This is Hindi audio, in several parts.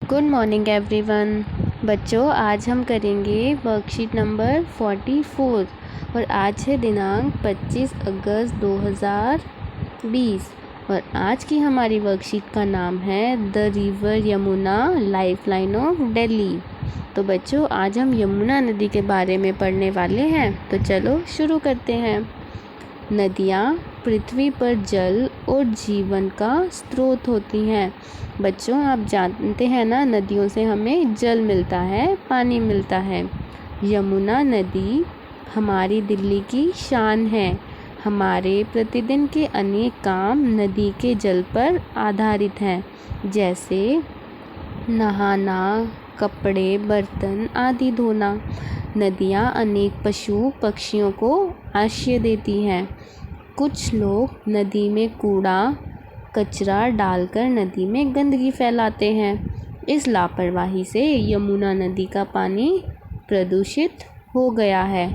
Good morning everyone. बच्चों, आज हम करेंगे वर्कशीट नंबर 44 और आज है दिनांक 25 अगस्त 2020 और आज की हमारी वर्कशीट का नाम है the river Yamuna lifeline of Delhi. तो बच्चों, आज हम यमुना नदी के बारे में पढ़ने वाले हैं, तो चलो शुरू करते हैं। नदियाँ पृथ्वी पर जल और जीवन का स्रोत होती हैं। बच्चों, आप जानते हैं ना, नदियों से हमें जल मिलता है, पानी मिलता है। यमुना नदी हमारी दिल्ली की शान है। हमारे प्रतिदिन के अनेक काम नदी के जल पर आधारित हैं, जैसे नहाना, कपड़े, बर्तन आदि धोना। नदियाँ अनेक पशु पक्षियों को आश्रय देती हैं। कुछ लोग नदी में कूड़ा कचरा डालकर नदी में गंदगी फैलाते हैं। इस लापरवाही से यमुना नदी का पानी प्रदूषित हो गया है।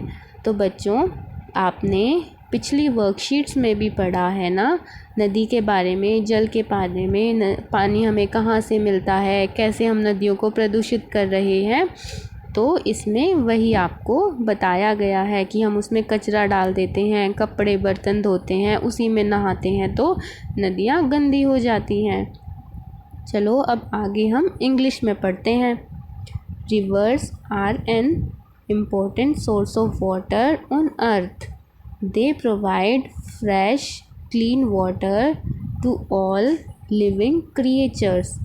तो बच्चों, आपने पिछली वर्कशीट्स में भी पढ़ा है ना, नदी के बारे में, जल के बारे में, पानी हमें कहाँ से मिलता है, कैसे हम नदियों को प्रदूषित कर रहे हैं। तो इसमें वही आपको बताया गया है कि हम उसमें कचरा डाल देते हैं, कपड़े बर्तन धोते हैं, उसी में नहाते हैं, तो नदियाँ गंदी हो जाती हैं। चलो अब आगे हम इंग्लिश में पढ़ते हैं। Rivers are an important source of water on earth. They provide fresh clean water to all living creatures.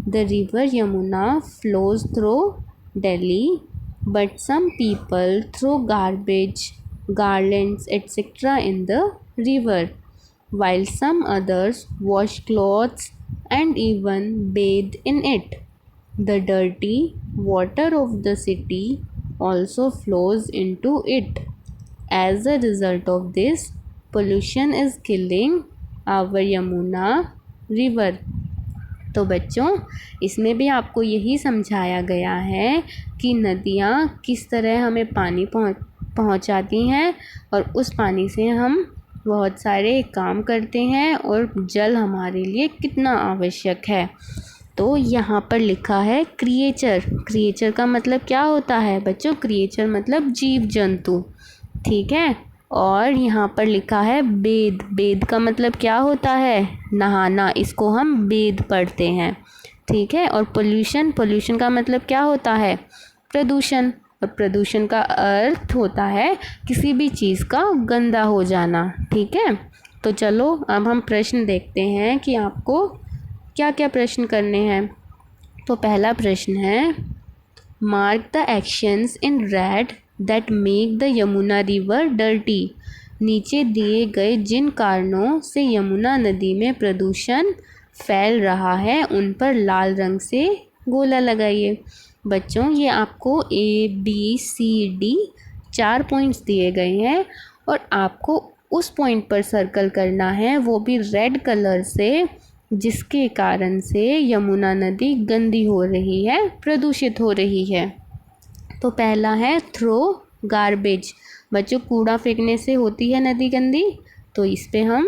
The river Yamuna flows through Delhi, but some people throw garbage, garlands, etc. in the river, while some others wash clothes and even bathe in it. The dirty water of the city also flows into it. As a result of this, pollution is killing our Yamuna river. तो बच्चों, इसमें भी आपको यही समझाया गया है कि नदियाँ किस तरह हमें पानी पहुँचाती हैं और उस पानी से हम बहुत सारे काम करते हैं और जल हमारे लिए कितना आवश्यक है। तो यहाँ पर लिखा है क्रिएचर। क्रिएचर का मतलब क्या होता है बच्चों? क्रिएचर मतलब जीव जंतु, ठीक है। और यहाँ पर लिखा है बेद। बेद का मतलब क्या होता है? नहाना, इसको हम बेद पढ़ते हैं, ठीक है। और पोल्यूशन, पोल्यूशन का मतलब क्या होता है? प्रदूषण। और प्रदूषण का अर्थ होता है किसी भी चीज़ का गंदा हो जाना, ठीक है। तो चलो अब हम प्रश्न देखते हैं कि आपको क्या क्या प्रश्न करने हैं। तो पहला प्रश्न है, mark the actions in read that make the Yamuna river dirty. नीचे दिए गए जिन कारणों से यमुना नदी में प्रदूषण फैल रहा है उन पर लाल रंग से गोला लगाइए। बच्चों, ये आपको ABCD 4 पॉइंट्स दिए गए हैं और आपको उस पॉइंट पर सर्कल करना है, वो भी रेड कलर से, जिसके कारण से यमुना नदी गंदी हो रही है, प्रदूषित हो रही है। तो पहला है थ्रो गार्बेज। बच्चों, कूड़ा फेंकने से होती है नदी गंदी, तो इस पे हम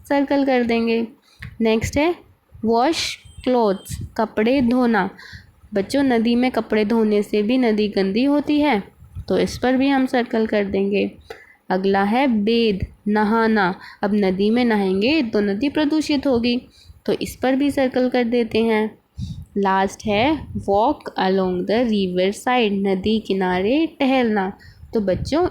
सर्कल कर देंगे। नेक्स्ट है वॉश क्लोथ्स, कपड़े धोना। बच्चों, नदी में कपड़े धोने से भी नदी गंदी होती है, तो इस पर भी हम सर्कल कर देंगे। अगला है बेद, नहाना। अब नदी में नहाएंगे तो नदी प्रदूषित होगी, तो इस पर भी सर्कल कर देते हैं। लास्ट है walk along the river side, नदी किनारे टहलना। तो बच्चों,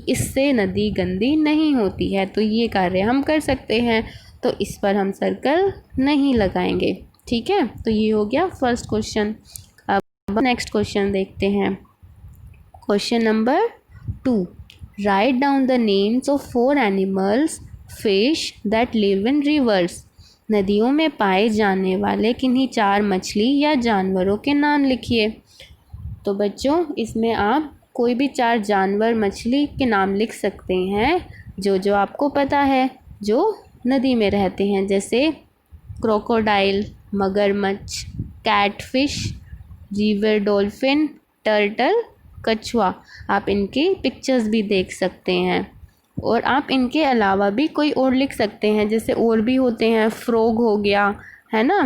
इससे नदी गंदी नहीं होती है, तो ये कार्य हम कर सकते हैं, तो इस पर हम सर्कल नहीं लगाएंगे, ठीक है। तो ये हो गया फर्स्ट क्वेश्चन। अब नेक्स्ट क्वेश्चन देखते हैं। Question number 2, write down the names of 4 animals fish that live in reverse. नदियों में पाए जाने वाले किन्हीं 4 मछली या जानवरों के नाम लिखिए। तो बच्चों, इसमें आप कोई भी 4 जानवर मछली के नाम लिख सकते हैं जो जो आपको पता है, जो नदी में रहते हैं, जैसे क्रोकोडाइल, मगरमच्छ, कैटफिश, रिवर डॉल्फिन, टर्टल, कछुआ। आप इनकी पिक्चर्स भी देख सकते हैं और आप इनके अलावा भी कोई और लिख सकते हैं, जैसे और भी होते हैं, फ्रॉग हो गया, है ना,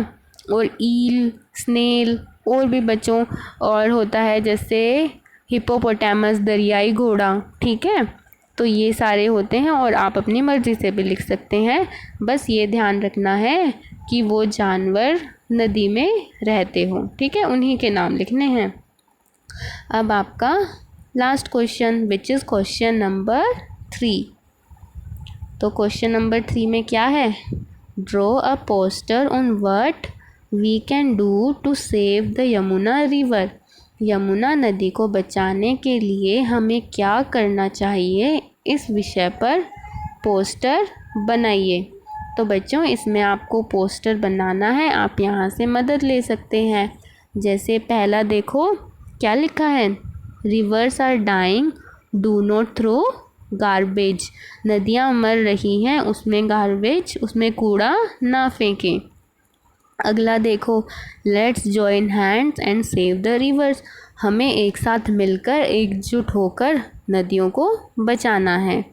और ईल, स्नेल, और भी बच्चों और होता है, जैसे हिप्पोपोटामस दरियाई घोड़ा, ठीक है। तो ये सारे होते हैं और आप अपनी मर्ज़ी से भी लिख सकते हैं। बस ये ध्यान रखना है कि वो जानवर नदी में रहते हों, ठीक है, उन्हीं के नाम लिखने हैं। अब आपका last question which is question number 3। तो क्वेश्चन नंबर 3 में क्या है, draw a poster on what we can do to save the Yamuna river. Yamuna नदी को बचाने के लिए हमें क्या करना चाहिए, इस विषय पर पोस्टर बनाइए। तो बच्चों इसमें आपको पोस्टर बनाना है, आप यहाँ से मदद ले सकते हैं। जैसे पहला देखो क्या लिखा है, rivers are dying, do not throw garbage. नदियाँ मर रही हैं, उसमें गार्बेज, उसमें कूड़ा ना फेंकें। अगला देखो, let's join hands and save the reverse. हमें एक साथ मिलकर एकजुट होकर नदियों को बचाना है।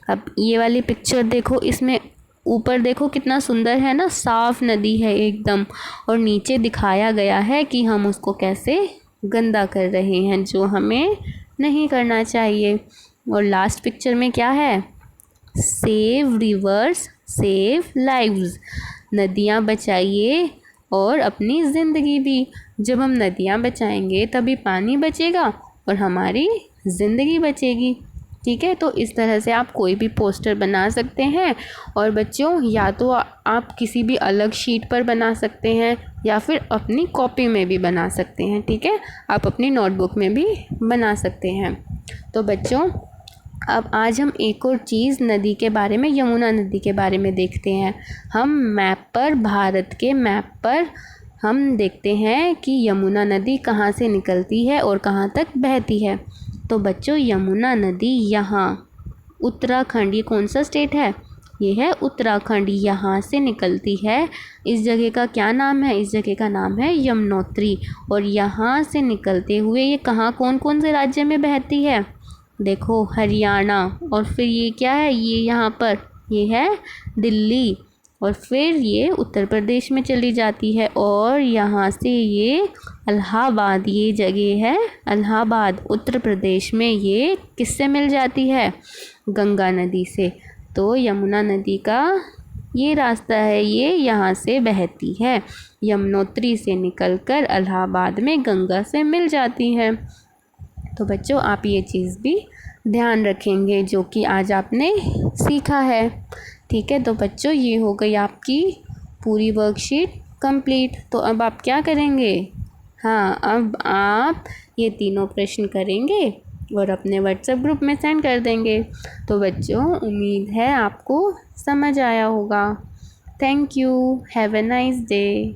अब ये वाली पिक्चर देखो, इसमें ऊपर देखो कितना सुंदर है ना, साफ नदी है एकदम, और नीचे दिखाया गया है कि हम उसको कैसे गंदा कर रहे हैं, जो हमें नहीं करना चाहिए। और लास्ट पिक्चर में क्या है, सेव रिवर्स सेव लाइव्स। नदियाँ बचाइए और अपनी ज़िंदगी भी। जब हम नदियाँ बचाएंगे तभी पानी बचेगा और हमारी ज़िंदगी बचेगी, ठीक है। तो इस तरह से आप कोई भी पोस्टर बना सकते हैं। और बच्चों या तो आप किसी भी अलग शीट पर बना सकते हैं या फिर अपनी कॉपी में भी बना सकते हैं, ठीक है। आप अपनी नोटबुक में भी बना सकते हैं। तो बच्चों अब आज हम एक और चीज़ नदी के बारे में, यमुना नदी के बारे में देखते हैं। हम मैप पर, भारत के मैप पर हम देखते हैं कि यमुना नदी कहाँ से निकलती है और कहाँ तक बहती है। तो बच्चों यमुना नदी यहाँ उत्तराखंड, ये कौन सा स्टेट है, ये है उत्तराखंड, यहाँ से निकलती है। इस जगह का क्या नाम है, इस जगह का नाम है यमुनोत्री। और यहाँ से निकलते हुए ये कहाँ, कौन कौन से राज्य में बहती है, देखो हरियाणा, और फिर ये क्या है, ये यहाँ पर ये है दिल्ली, और फिर ये उत्तर प्रदेश में चली जाती है, और यहाँ से ये इलाहाबाद, ये जगह है इलाहाबाद उत्तर प्रदेश में, ये किससे मिल जाती है, गंगा नदी से। तो यमुना नदी का ये रास्ता है, ये यहाँ से बहती है, यमुनोत्री से निकलकर इलाहाबाद में गंगा से मिल जाती है। तो बच्चों आप ये चीज़ भी ध्यान रखेंगे जो कि आज आपने सीखा है, ठीक है। तो बच्चों ये हो गई आपकी पूरी वर्कशीट कंप्लीट। तो अब आप क्या करेंगे, हाँ अब आप ये तीनों प्रश्न करेंगे और अपने व्हाट्सएप ग्रुप में सेंड कर देंगे। तो बच्चों उम्मीद है आपको समझ आया होगा। Thank you, have a nice day.